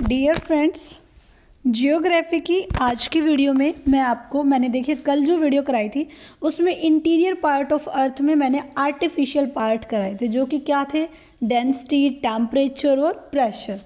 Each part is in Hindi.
डियर फ्रेंड्स, जियोग्राफी की आज की वीडियो में मैंने देखिए कल जो वीडियो कराई थी उसमें इंटीरियर पार्ट ऑफ अर्थ में मैंने आर्टिफिशियल पार्ट कराए थे जो कि क्या थे, डेंसिटी, टेम्परेचर और प्रेशर।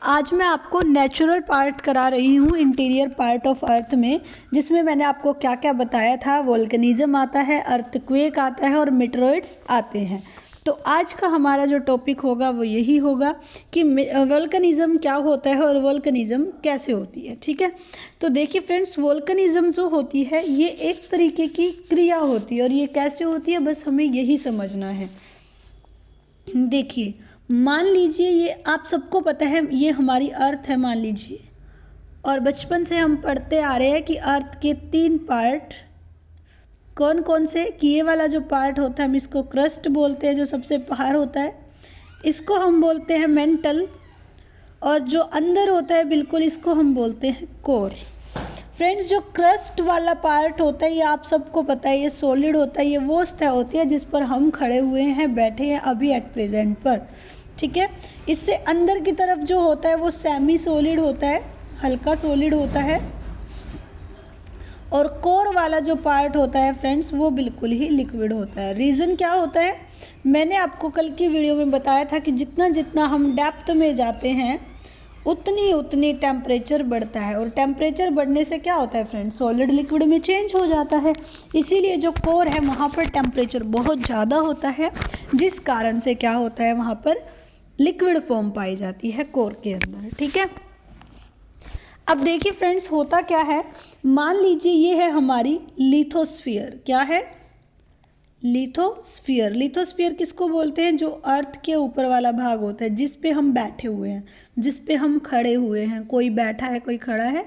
आज मैं आपको नेचुरल पार्ट करा रही हूँ इंटीरियर पार्ट ऑफ अर्थ में, जिसमें मैंने आपको क्या क्या बताया था। वोल्केनिज्म आता है, अर्थक्वेक आता है और मीटेरोइड्स आते हैं। तो आज का हमारा जो टॉपिक होगा वो यही होगा कि वोल्केनिज्म क्या होता है और वोल्केनिज्म कैसे होती है। ठीक है, तो देखिए फ्रेंड्स, वोल्केनिज्म जो होती है ये एक तरीके की क्रिया होती है और ये कैसे होती है बस हमें यही समझना है। देखिए, मान लीजिए ये आप सबको पता है ये हमारी अर्थ है मान लीजिए, और बचपन से हम पढ़ते आ रहे हैं कि अर्थ के 3 पार्ट कौन कौन से, कि ये वाला जो पार्ट होता है हम इसको क्रस्ट बोलते हैं, जो सबसे बाहर होता है इसको हम बोलते हैं मेंटल, और जो अंदर होता है बिल्कुल इसको हम बोलते हैं कोर। फ्रेंड्स, जो क्रस्ट वाला पार्ट होता है ये आप सबको पता है, ये सॉलिड होता है, ये वो सतह होती है जिस पर हम खड़े हुए हैं, बैठे हैं अभी एट प्रेजेंट पर। ठीक है, इससे अंदर की तरफ जो होता है वो सेमी सॉलिड होता है, हल्का सॉलिड होता है, और कोर वाला जो पार्ट होता है फ्रेंड्स वो बिल्कुल ही लिक्विड होता है। रीज़न क्या होता है, मैंने आपको कल की वीडियो में बताया था कि जितना जितना हम डेप्थ में जाते हैं उतनी उतनी टेम्परेचर बढ़ता है, और टेम्परेचर बढ़ने से क्या होता है फ्रेंड्स, सॉलिड लिक्विड में चेंज हो जाता है। इसीलिए जो कोर है वहाँ पर टेम्परेचर बहुत ज़्यादा होता है, जिस कारण से क्या होता है वहाँ पर लिक्विड फॉर्म पाई जाती है कोर के अंदर। ठीक है, अब देखिए फ्रेंड्स, होता क्या है, मान लीजिए ये है हमारी लिथोस्फीयर। क्या है? लिथोस्फीयर। लिथोस्फीयर किसको बोलते हैं? जो अर्थ के ऊपर वाला भाग होता है जिस पे हम बैठे हुए हैं, जिस पे हम खड़े हुए हैं, कोई बैठा है कोई खड़ा है,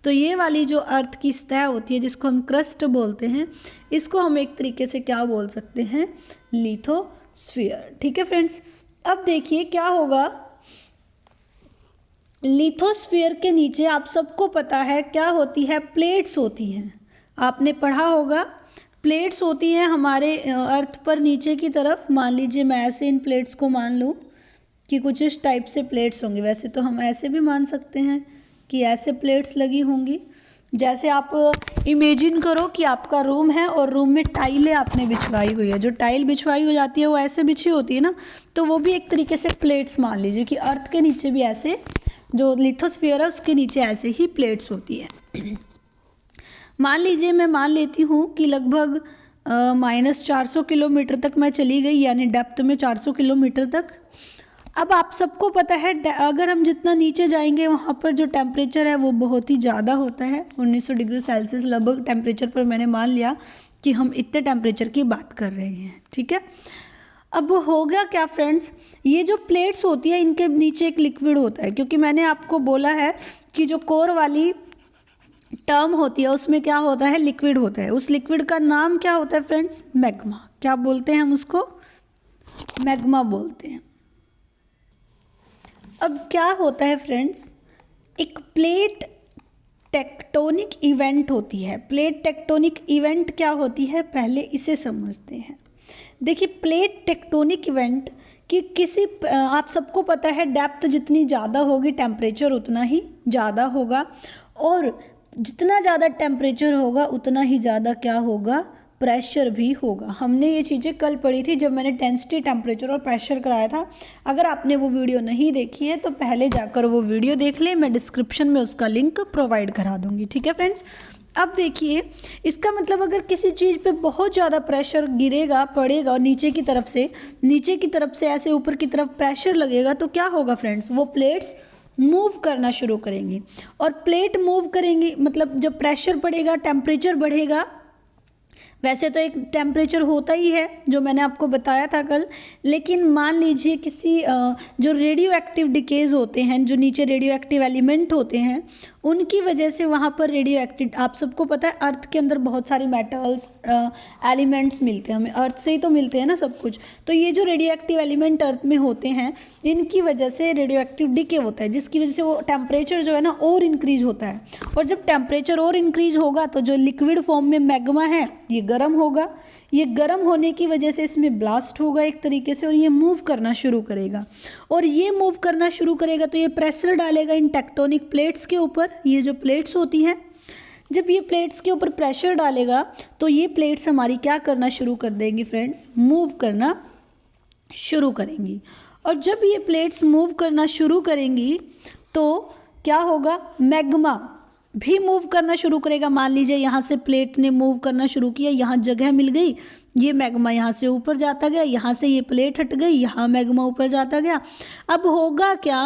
तो ये वाली जो अर्थ की सतह होती है जिसको हम क्रस्ट बोलते हैं, इसको हम एक तरीके से क्या बोल सकते हैं, लिथोस्फीयर। ठीक है फ्रेंड्स, अब देखिए क्या होगा, लिथोस्फीयर के नीचे आप सबको पता है क्या होती है, प्लेट्स होती हैं। आपने पढ़ा होगा, प्लेट्स होती हैं हमारे अर्थ पर नीचे की तरफ। मान लीजिए मैं ऐसे इन प्लेट्स को मान लूँ कि कुछ इस टाइप से प्लेट्स होंगी, वैसे तो हम ऐसे भी मान सकते हैं कि ऐसे प्लेट्स लगी होंगी। जैसे आप इमेजिन करो कि आपका रूम है और रूम में टाइलें आपने बिछवाई हुई है, जो टाइल बिछवाई हो जाती है वो ऐसे बिछी होती है ना, तो वो भी एक तरीके से प्लेट्स मान लीजिए कि अर्थ के नीचे भी ऐसे जो लिथोस्फीयर है उसके नीचे ऐसे ही प्लेट्स होती है। मान लीजिए मैं मान लेती हूँ कि लगभग -400 किलोमीटर तक मैं चली गई, यानी डेप्थ में 400 किलोमीटर तक। अब आप सबको पता है अगर हम जितना नीचे जाएंगे वहाँ पर जो टेम्परेचर है वो बहुत ही ज़्यादा होता है, 1900 डिग्री सेल्सियस लगभग टेम्परेचर पर मैंने मान लिया कि हम इतने टेम्परेचर की बात कर रहे हैं। ठीक है, अब हो गया क्या फ्रेंड्स, ये जो प्लेट्स होती है इनके नीचे एक लिक्विड होता है, क्योंकि मैंने आपको बोला है कि जो कोर वाली टर्म होती है उसमें क्या होता है, लिक्विड होता है। उस लिक्विड का नाम क्या होता है फ्रेंड्स, मैग्मा। क्या बोलते हैं हम उसको, मैग्मा बोलते हैं। अब क्या होता है फ्रेंड्स, एक प्लेट टेक्टोनिक इवेंट होती है। प्लेट टेक्टोनिक इवेंट क्या होती है, पहले इसे समझते हैं। देखिए, प्लेट टेक्टोनिक इवेंट कि किसी आप सबको पता है डेप्थ जितनी ज़्यादा होगी टेम्परेचर उतना ही ज़्यादा होगा, और जितना ज़्यादा टेम्परेचर होगा उतना ही ज़्यादा क्या होगा, प्रेशर भी होगा। हमने ये चीज़ें कल पढ़ी थी जब मैंने डेंसिटी, टेम्परेचर और प्रेशर कराया था। अगर आपने वो वीडियो नहीं देखी है तो पहले जाकर वो वीडियो देख लें, मैं डिस्क्रिप्शन में उसका लिंक प्रोवाइड करा दूँगी। ठीक है फ्रेंड्स, अब देखिए इसका मतलब अगर किसी चीज़ पे बहुत ज़्यादा प्रेशर गिरेगा, पड़ेगा, और नीचे की तरफ से ऐसे ऊपर की तरफ प्रेशर लगेगा तो क्या होगा फ्रेंड्स, वो प्लेट्स मूव करना शुरू करेंगी, और प्लेट मूव करेंगी मतलब जब प्रेशर पड़ेगा टेम्परेचर बढ़ेगा। वैसे तो एक टेम्परेचर होता ही है जो मैंने आपको बताया था कल, लेकिन मान लीजिए किसी जो रेडियो एक्टिव डिकेज होते हैं, जो नीचे रेडियो एक्टिव एलिमेंट होते हैं, उनकी वजह से वहाँ पर रेडियो एक्टिव, आप सबको पता है अर्थ के अंदर बहुत सारी मेटल्स एलिमेंट्स मिलते हैं, हमें अर्थ से ही तो मिलते हैं ना सब कुछ। तो ये जो रेडियो एक्टिव एलिमेंट अर्थ में होते हैं इनकी वजह से रेडियो एक्टिव डिके होता है, जिसकी वजह से वो टेम्परेचर जो है ना और इंक्रीज होता है, और जब टेम्परेचर और इंक्रीज होगा तो जो लिक्विड फॉर्म में मैग्मा है ये गर्म होगा। ये गर्म होने की वजह से इसमें ब्लास्ट होगा एक तरीके से और ये मूव करना शुरू करेगा। और ये मूव करना शुरू करेगा तो ये प्रेशर डालेगा इन टेक्टोनिक प्लेट्स के ऊपर। ये जो प्लेट्स होती हैं, जब ये प्लेट्स के ऊपर प्रेशर डालेगा तो ये प्लेट्स हमारी क्या करना शुरू कर देंगी फ्रेंड्स, मूव करना शुरू करेंगी। और जब ये प्लेट्स मूव करना शुरू करेंगी तो क्या होगा, मैग्मा भी मूव करना शुरू करेगा। मान लीजिए यहाँ से प्लेट ने मूव करना शुरू किया, यहाँ जगह मिल गई, ये मैग्मा यहाँ से ऊपर जाता गया, यहाँ से ये प्लेट हट गई, यहाँ मैग्मा ऊपर जाता गया। अब होगा क्या,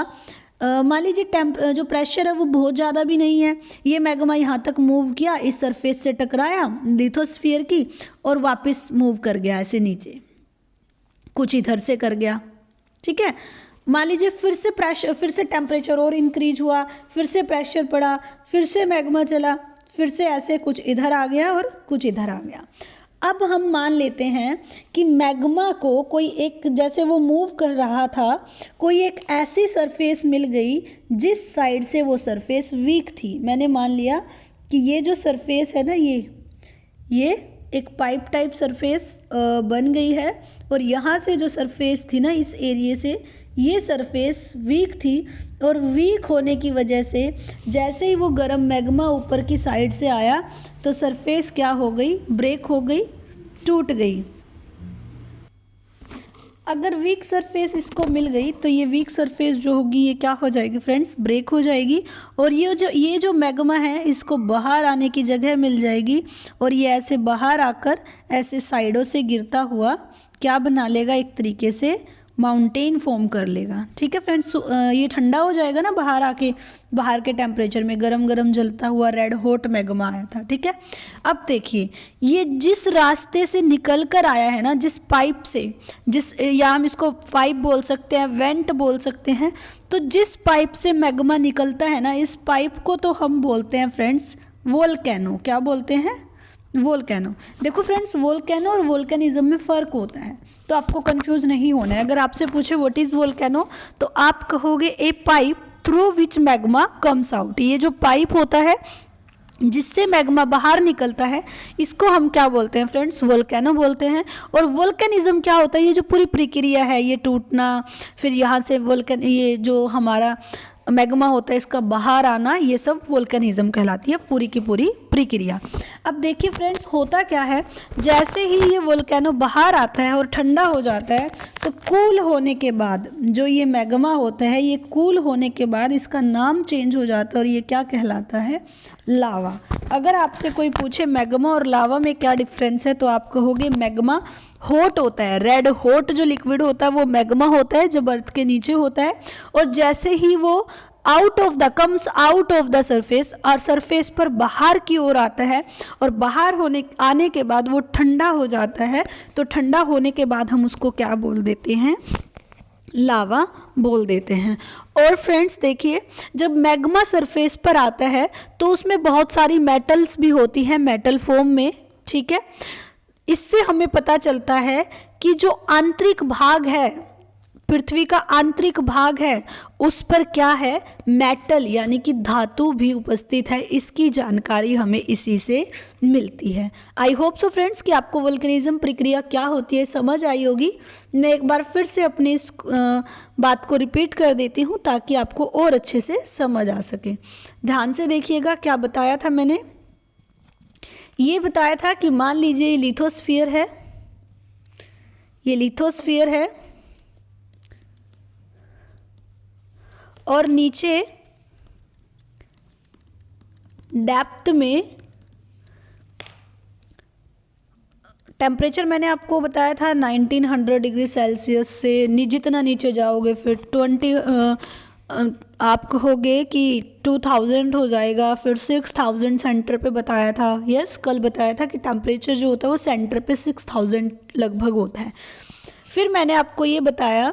मान लीजिए जो प्रेशर है वो बहुत ज़्यादा भी नहीं है, ये मैग्मा यहाँ तक मूव किया, इस सरफेस से टकराया लिथोस्फीयर की और वापस मूव कर गया ऐसे नीचे, कुछ इधर से कर गया, ठीक है। मान लीजिए फिर से टेम्परेचर और इंक्रीज हुआ, फिर से प्रेशर पड़ा, फिर से मैग्मा चला, फिर से ऐसे कुछ इधर आ गया और कुछ इधर आ गया। अब हम मान लेते हैं कि मैग्मा को कोई एक, जैसे वो मूव कर रहा था, कोई एक ऐसी सरफेस मिल गई जिस साइड से वो सरफेस वीक थी। मैंने मान लिया कि ये जो सरफेस है ना, ये एक पाइप टाइप सरफेस बन गई है और यहाँ से जो सरफेस थी ना, इस एरिया से ये सरफेस वीक थी और वीक होने की वजह से जैसे ही वो गर्म मैग्मा ऊपर की साइड से आया तो सरफेस क्या हो गई, ब्रेक हो गई, टूट गई। अगर वीक सरफेस इसको मिल गई तो ये वीक सरफेस जो होगी ये क्या हो जाएगी फ्रेंड्स, ब्रेक हो जाएगी और ये जो मैग्मा है इसको बाहर आने की जगह मिल जाएगी और ये ऐसे बाहर आकर ऐसे साइडों से गिरता हुआ क्या बना लेगा, एक तरीके से माउंटेन फॉर्म कर लेगा। ठीक है फ्रेंड्स, ये ठंडा हो जाएगा ना, बाहर के टेम्परेचर में गरम गरम जलता हुआ रेड हॉट मैग्मा आया था। ठीक है, अब देखिए ये जिस रास्ते से निकल कर आया है ना, जिस पाइप से, या हम इसको पाइप बोल सकते हैं, वेंट बोल सकते हैं, तो जिस पाइप से मैग्मा निकलता है ना, इस पाइप को तो हम बोलते हैं फ्रेंड्स वोल्केनो। क्या बोलते हैं, वोल्केनो। देखो फ्रेंड्स, वोल्केनो और वोल्केनिज्म में फ़र्क होता है, तो आपको कंफ्यूज नहीं होना है। अगर आपसे पूछे व्हाट इज़ वोल्केनो तो आप कहोगे a pipe through which magma comes out. ये जो पाइप होता है जिससे मैग्मा बाहर निकलता है, इसको हम क्या बोलते हैं फ्रेंड्स, वोल्केनो बोलते हैं। और वोल्केनिज्म क्या होता है, ये जो पूरी प्रक्रिया है, ये टूटना, फिर यहाँ से ये जो हमारा मैग्मा होता है इसका बाहर आना, ये सब वोल्केनिज्म कहलाती है, पूरी की पूरी प्रक्रिया। अब देखिए फ्रेंड्स, होता क्या है, जैसे ही ये वोल्केनो बाहर आता है और ठंडा हो जाता है तो कूल होने के बाद जो ये मैग्मा होता है, ये कूल होने के बाद इसका नाम चेंज हो जाता है और ये क्या कहलाता है, लावा। अगर आपसे कोई पूछे मैग्मा और लावा में क्या डिफरेंस है तो आप कहोगे मैग्मा हॉट होता है, रेड हॉट जो लिक्विड होता है वो मैग्मा होता है जब अर्थ के नीचे होता है, और जैसे ही वो comes out of the surface और सरफेस पर बाहर की ओर आता है और बाहर आने के बाद वो ठंडा हो जाता है, तो ठंडा होने के बाद हम उसको क्या बोल देते हैं, लावा बोल देते हैं। और फ्रेंड्स देखिए, जब मैग्मा सरफेस पर आता है तो उसमें बहुत सारी मेटल्स भी होती हैं, मेटल फॉर्म में। ठीक है, इससे हमें पता चलता है कि जो आंतरिक भाग है, पृथ्वी का आंतरिक भाग है, उस पर क्या है, मेटल यानी कि धातु भी उपस्थित है। इसकी जानकारी हमें इसी से मिलती है। आई होप सो फ्रेंड्स कि आपको वोल्केनिज्म प्रक्रिया क्या होती है समझ आई होगी। मैं एक बार फिर से अपनी इस बात को रिपीट कर देती हूँ ताकि आपको और अच्छे से समझ आ सके। ध्यान से देखिएगा, क्या बताया था मैंने, ये बताया था कि मान लीजिए ये लिथोस्फीयर है, ये लिथोस्फीयर है और नीचे डेप्थ में टेम्परेचर मैंने आपको बताया था 1900 डिग्री सेल्सियस से जितना नीचे जाओगे फिर आप कहोगे कि 2000 हो जाएगा, फिर 6000 सेंटर पे बताया था। यस, कल बताया था कि टेम्परेचर जो होता है वो सेंटर पे 6000 लगभग होता है। फिर मैंने आपको ये बताया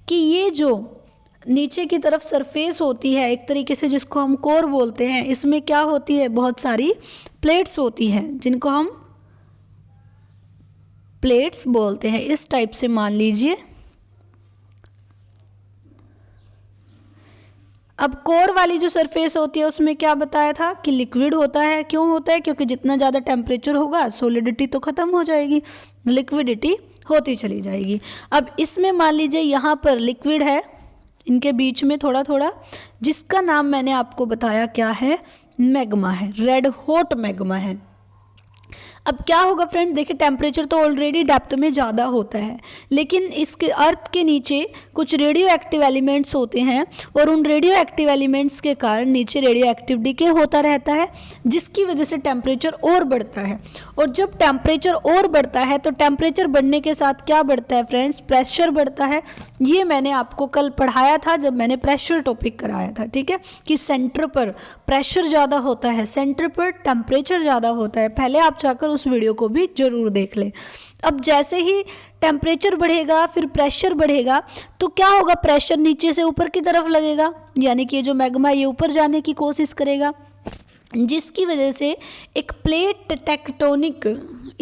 कि ये जो नीचे की तरफ सरफेस होती है एक तरीके से, जिसको हम कोर बोलते हैं, इसमें क्या होती है, बहुत सारी प्लेट्स होती हैं जिनको हम प्लेट्स बोलते हैं। इस टाइप से मान लीजिए। अब कोर वाली जो सरफेस होती है उसमें क्या बताया था कि लिक्विड होता है। क्यों होता है? क्योंकि जितना ज़्यादा टेम्परेचर होगा सॉलिडिटी तो ख़त्म हो जाएगी, लिक्विडिटी होती चली जाएगी। अब इसमें मान लीजिए यहाँ पर लिक्विड है, इनके बीच में थोड़ा थोड़ा, जिसका नाम मैंने आपको बताया क्या है, मैग्मा है, रेड हॉट मैग्मा है। अब क्या होगा फ्रेंड, देखिए टेम्परेचर तो ऑलरेडी डेप्थ में ज़्यादा होता है, लेकिन इसके अर्थ के नीचे कुछ रेडियो एक्टिव एलिमेंट्स होते हैं और उन रेडियो एक्टिव एलिमेंट्स के कारण नीचे रेडियो एक्टिव डिके होता रहता है, जिसकी वजह से टेम्परेचर और बढ़ता है। और जब टेम्परेचर और बढ़ता है तो टेम्परेचर बढ़ने के साथ क्या बढ़ता है फ्रेंड्स, प्रेशर बढ़ता है। ये मैंने आपको कल पढ़ाया था जब मैंने प्रेशर टॉपिक कराया था, ठीक है, कि सेंटर पर प्रेशर ज़्यादा होता है, सेंटर पर टेम्परेचर ज़्यादा होता है। पहले आप जाकर उस वीडियो को भी जरूर देख लें। अब जैसे ही टेम्परेचर बढ़ेगा फिर प्रेशर बढ़ेगा, तो क्या होगा, प्रेशर नीचे से ऊपर की तरफ लगेगा, यानी कि ये जो मैग्मा ये ऊपर जाने की कोशिश करेगा, जिसकी वजह से एक प्लेट टेक्टोनिक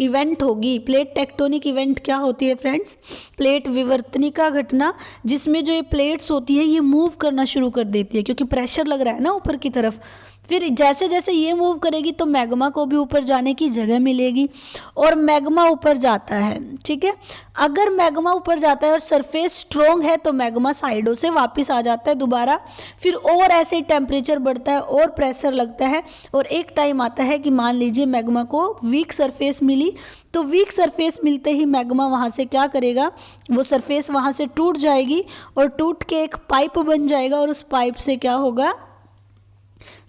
इवेंट होगी। प्लेट टेक्टोनिक इवेंट क्या होती है फ्रेंड्स, प्लेट विवर्तनिका घटना, जिसमें जो ये प्लेट्स होती है ये मूव करना शुरू कर देती है, क्योंकि प्रेशर लग रहा है ना ऊपर की तरफ। फिर जैसे जैसे ये मूव करेगी तो मैग्मा को भी ऊपर जाने की जगह मिलेगी और मैग्मा ऊपर जाता है, ठीक है। अगर मैग्मा ऊपर जाता है और सरफेस स्ट्रॉन्ग है तो मैग्मा साइडों से वापस आ जाता है दोबारा, फिर और ऐसे ही टेम्परेचर बढ़ता है और प्रेशर लगता है, और एक टाइम आता है कि मान लीजिए मैग्मा को वीक सरफेस मिली, तो वीक सरफेस मिलते ही मैग्मा वहाँ से क्या करेगा, वो सरफेस वहाँ से टूट जाएगी और टूट के एक पाइप बन जाएगा, और उस पाइप से क्या होगा,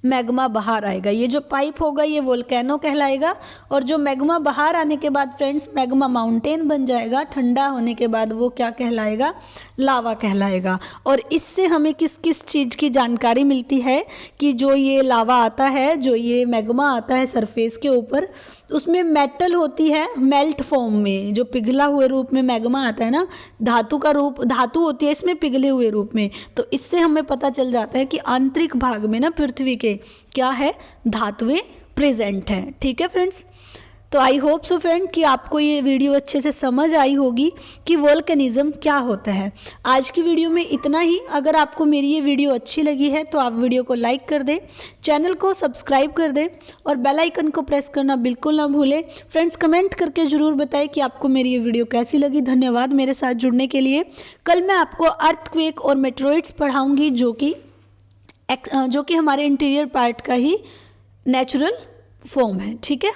मैग्मा बाहर आएगा। ये जो पाइप होगा ये वोल्केनो कहलाएगा, और जो मैग्मा बाहर आने के बाद फ्रेंड्स मैग्मा माउंटेन बन जाएगा। ठंडा होने के बाद वो क्या कहलाएगा, लावा कहलाएगा। और इससे हमें किस किस चीज़ की जानकारी मिलती है कि जो ये लावा आता है, जो ये मैग्मा आता है सरफेस के ऊपर, उसमें मेटल होती है मेल्ट फॉर्म में, जो पिघला हुए रूप में मैग्मा आता है ना, धातु का रूप, धातु होती है इसमें पिघले हुए रूप में। तो इससे हमें पता चल जाता है कि आंतरिक भाग में ना पृथ्वी के क्या है, धातुएं प्रेजेंट हैं, ठीक है फ्रेंड्स। तो आई होप सो फ्रेंड कि आपको ये वीडियो अच्छे से समझ आई होगी कि वोल्केनिज्म क्या होता है। आज की वीडियो में इतना ही। अगर आपको मेरी ये वीडियो अच्छी लगी है तो आप वीडियो को लाइक कर दें, चैनल को सब्सक्राइब कर दें और बेल आइकन को प्रेस करना बिल्कुल ना भूलें। फ्रेंड्स कमेंट करके ज़रूर बताएं कि आपको मेरी ये वीडियो कैसी लगी। धन्यवाद मेरे साथ जुड़ने के लिए। कल मैं आपको अर्थक्वेक और मेटेरोइड्स पढ़ाऊँगी, जो कि हमारे इंटीरियर पार्ट का ही नेचुरल फॉर्म है, ठीक है।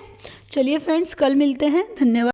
चलिए फ्रेंड्स कल मिलते हैं, धन्यवाद।